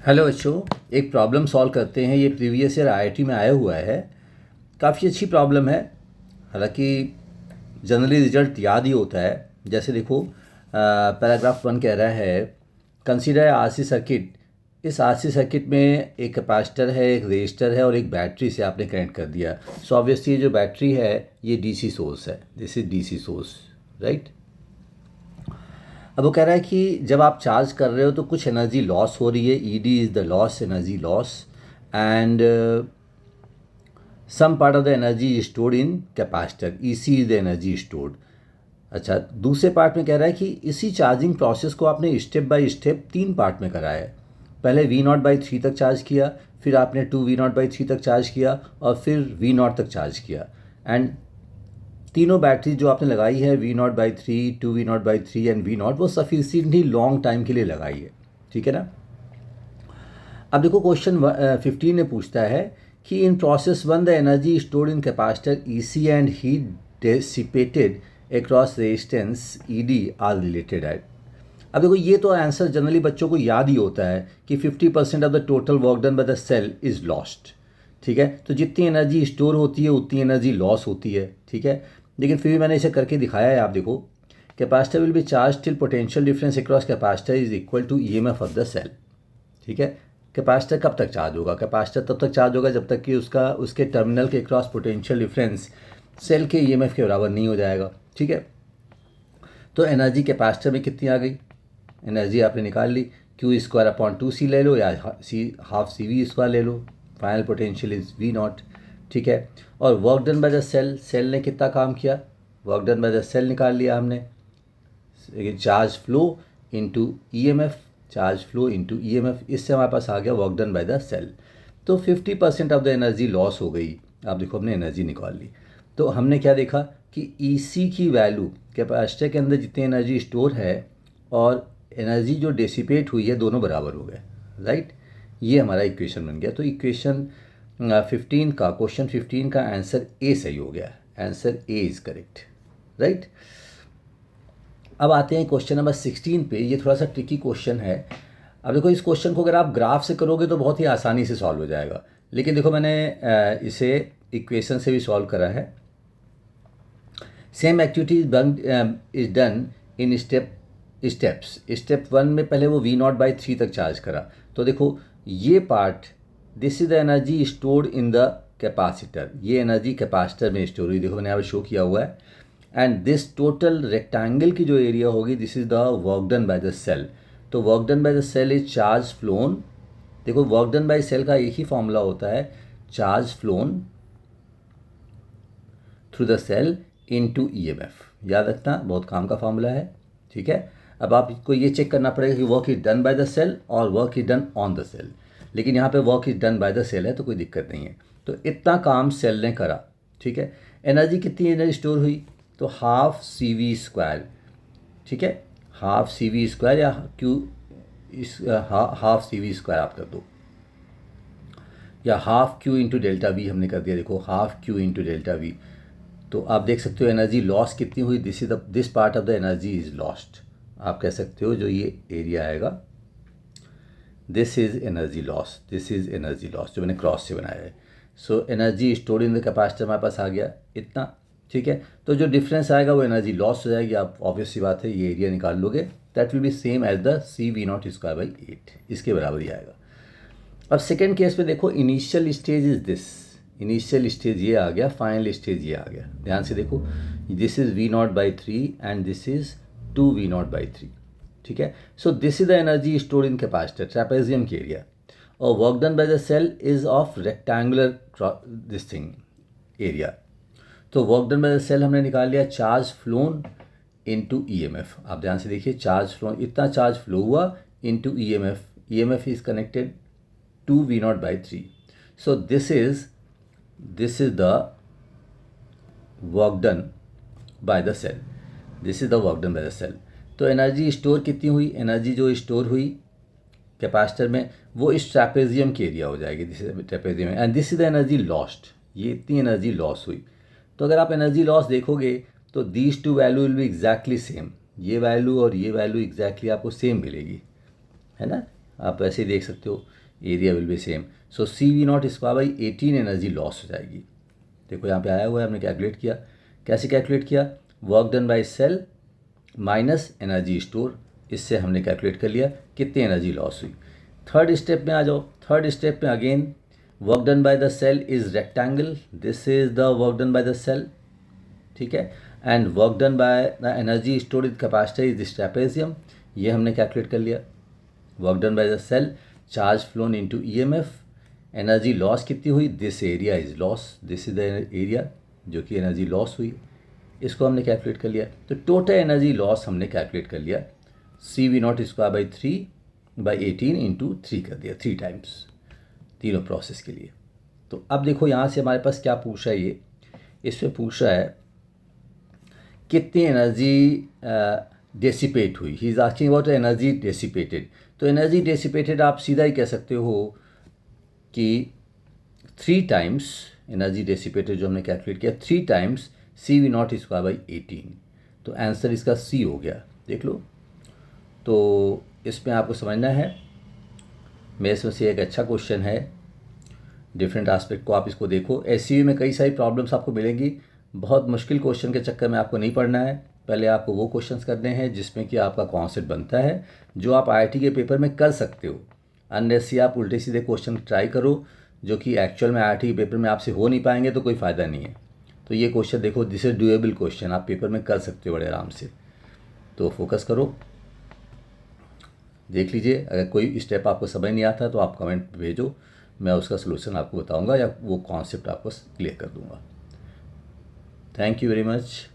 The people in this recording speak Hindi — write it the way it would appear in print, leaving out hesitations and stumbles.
हेलो बच्चों, एक प्रॉब्लम सॉल्व करते हैं। ये प्रीवियस ईयर आईआईटी में आया हुआ है। काफ़ी अच्छी प्रॉब्लम है। हालांकि जनरली रिजल्ट याद ही होता है। जैसे देखो, पैराग्राफ 1 कह रहा है कंसीडर आरसी सर्किट। इस आरसी सर्किट में एक कैपेसिटर है, एक रेजिस्टर है और एक बैटरी से आपने कनेक्ट कर दिया। सो ऑब्वियसली जो बैटरी है ये डीसी सोर्स है। This is DC source, right. अब वो कह रहा है कि जब आप चार्ज कर रहे हो तो कुछ एनर्जी लॉस हो रही है। ED is the loss, energy loss, and some part of the energy is stored in capacitor. EC is the energy stored. अच्छा, दूसरे पार्ट में कह रहा है कि इसी चार्जिंग प्रोसेस को आपने स्टेप बाय स्टेप 3 पार्ट में कराया है। पहले V0/3 तक चार्ज किया, फिर आपने 2V0/3 तक चार्ज किया और फिर V0 तक चार्ज किया। एंड तीनों बैटरी जो आपने लगाई है V0/3, 2V0/3 एंड V0, वो सफिशिएंटली लॉन्ग टाइम के लिए लगाई है। ठीक है ना। अब देखो क्वेश्चन 15 में पूछता है कि in process 1 the energy stored in capacitor EC and heat dissipated across resistance ED are related at. अब देखो, ये तो आंसर जनरली बच्चों को याद ही होता है कि 50% of the total work done by the cell is lost. ठीक है, तो जितनी एनर्जी स्टोर होती है उतनी एनर्जी लॉस होती है। ठीक है, लेकिन फिर भी मैंने इसे करके दिखाया है। आप देखो, capacitor will be charge till potential difference across capacitor is equal to EMF of the cell. ठीक है, कैपेसिटर कब तक चार्ज होगा? कैपेसिटर तब तक चार्ज होगा जब तक कि उसके टर्मिनल के क्रॉस पोटेंशियल डिफरेंस सेल के EMF के बराबर नहीं हो जाएगा। ठीक है, तो एनर्जी कैपेसिटर में कितनी आ गई? एनर्जी आपने निकाल ली। Q²/2C ले लो या ½ CV² ले लो। Final potential is V0। ठीक है, और work done by the cell, cell ने कितना काम किया? Work done by the cell निकाल लिया हमने। Charge flow into EMF, charge flow into EMF, इससे हमारे पास आ गया work done by the cell. तो 50% ऑफ द एनर्जी लॉस हो गई। आप देखो, हमने एनर्जी निकाल ली। तो हमने क्या देखा कि EC की वैल्यू, कैपेसिटर के अंदर जितनी एनर्जी स्टोर है और एनर्जी जो डेसिपेट हुई है, दोनों बराबर हो गए। राइट, ये हमारा इक्वेशन बन गया। तो इक्वेशन 15 का, क्वेश्चन 15 का आंसर ए सही हो गया। Answer A is correct. Right, अब आते हैं क्वेश्चन नंबर 16 पे। ये थोड़ा सा ट्रिकी क्वेश्चन है। अब देखो, इस क्वेश्चन को अगर आप ग्राफ से करोगे तो बहुत ही आसानी से सॉल्व हो जाएगा। लेकिन देखो, मैंने इसे इक्वेशन से भी सॉल्व करा है। Same activity is done in steps. Step 1 में पहले वो V0/3 तक चार्ज करा। तो देखो, ये part, this is the energy stored in the capacitor. ये एनर्जी कैपेसिटर में स्टोर हुई। देखो, मैंने यहाँ पर शो किया हुआ है। एंड दिस टोटल रेक्टेंगल की जो एरिया होगी, this is the work done by the cell. तो work done by the cell is charge flown. देखो, वर्क डन बाय सेल का एक ही फॉर्मूला होता है, charge flown through the cell into EMF। याद रखना, बहुत काम का फॉर्मूला है। ठीक है, अब आपको ये चेक करना पड़ेगा कि work is done by the cell और work is done on the cell. लेकिन यहाँ पे work is done by the cell है तो कोई दिक्कत नहीं है। तो इतना काम सेल ने करा। ठीक है, एनर्जी कितनी एनर्जी स्टोर हुई? तो ½ CV²। ठीक है, ½ CV² या ½ CV² आप कर दो, या ½ Q इंटू डेल्टा वी हमने कर दिया। देखो, ½ Q इंटू डेल्टा वी। तो आप देख सकते हो एनर्जी लॉस कितनी हुई। This part of the energy is lost. आप कह सकते हो जो ये एरिया आएगा, this is energy loss, this is energy loss, जो मैंने क्रॉस से बनाया है। So energy stored in the capacitor हमारे पास आ गया इतना। ठीक है, तो जो डिफरेंस आएगा वो एनर्जी लॉस हो जाएगी। आप ऑब्वियस सी बात है, ये एरिया निकाल लोगे, that will be same as the CV0²/8, इसके बराबर ही आएगा। अब सेकेंड केस में देखो, initial stage is this, initial stage ये आ गया, फाइनल स्टेज ये आ गया। ध्यान से देखो, this is V0/3 and this is 2V0/3। ठीक है, so this is the energy stored in capacitor, trapezium की एरिया। और work done by the cell is of rectangular this thing area. तो work done by the cell हमने निकाल लिया, चार्ज फ्लोन इनटू EMF। आप ध्यान से देखिए, चार्ज फ्लो, इतना चार्ज फ्लो हुआ into EMF। EMF is connected to V0/3. So this is the work done by the cell. This is the work done by the cell. तो एनर्जी स्टोर कितनी हुई? एनर्जी जो स्टोर हुई कैपेसिटर में वो इस ट्रेपेजियम की एरिया हो जाएगी। This is trapezium and this is the energy lost. ये इतनी एनर्जी लॉस हुई। तो अगर आप एनर्जी लॉस देखोगे तो these two value will be exactly same. ये वैल्यू और ये वैल्यू एग्जैक्टली आपको सेम मिलेगी, है ना। आप वैसे ही देख सकते हो, area will be same. So CV0²/18 energy loss हो जाएगी। देखो यहाँ पे आया हुआ है, हमने कैलकुलेट किया। कैसे कैलकुलेट किया? Work done by cell minus energy store, इससे हमने कैलकुलेट कर लिया कितनी एनर्जी लॉस हुई। थर्ड स्टेप में आ जाओ। थर्ड स्टेप में again work done by the cell is rectangle, this is the work done by the cell, ठीक है। And work done by the energy store in capacitor is this trapezium, ये हमने कैलकुलेट कर लिया। Work done by the cell, charge phloem into EMF, energy loss कितनी हुई? This area is loss, this is the area जो कि एनर्जी लॉस हुई, इसको हमने कैलकुलेट कर लिया। तो टोटल एनर्जी लॉस हमने कैलकुलेट कर लिया, CV0²/3/18 इंटू 3 कर दिया, 3 टाइम्स तीनों प्रोसेस के लिए। तो अब देखो यहाँ से हमारे पास क्या पूछ रहा है, ये इसमें पूछ रहा है कितनी एनर्जी डेसिपेट हुई। He is asking about energy dissipated. तो एनर्जी डेसिपेटेड आप सीधा ही कह सकते हो कि 3 टाइम्स एनर्जी डेसिपेटेड जो हमने कैलकुलेट किया, 3 टाइम्स CV0²/18। तो आंसर इसका C हो गया, देख लो। तो इसमें आपको समझना है, मेरे इसमें से एक अच्छा क्वेश्चन है, डिफरेंट एस्पेक्ट को आप इसको देखो। SCV में कई सारी प्रॉब्लम्स आपको मिलेंगी, बहुत मुश्किल क्वेश्चन के चक्कर में आपको नहीं पढ़ना है। पहले आपको वो क्वेश्चंस करने हैं जिसमें कि आपका कॉन्सेप्ट बनता है, जो आप IIT के पेपर में कर सकते हो। अनलेस आप उल्टे सीधे क्वेश्चन ट्राई करो जो कि एक्चुअल में IIT के पेपर में आपसे हो नहीं पाएंगे, तो कोई फ़ायदा नहीं है। तो ये क्वेश्चन देखो, दिस इज डूएबल क्वेश्चन, आप पेपर में कर सकते हो बड़े आराम से। तो फोकस करो, देख लीजिए। अगर कोई स्टेप आपको समझ नहीं आता तो आप कमेंट भेजो, मैं उसका सलूशन आपको बताऊंगा या वो कॉन्सेप्ट आपको क्लियर कर दूंगा। Thank you very much.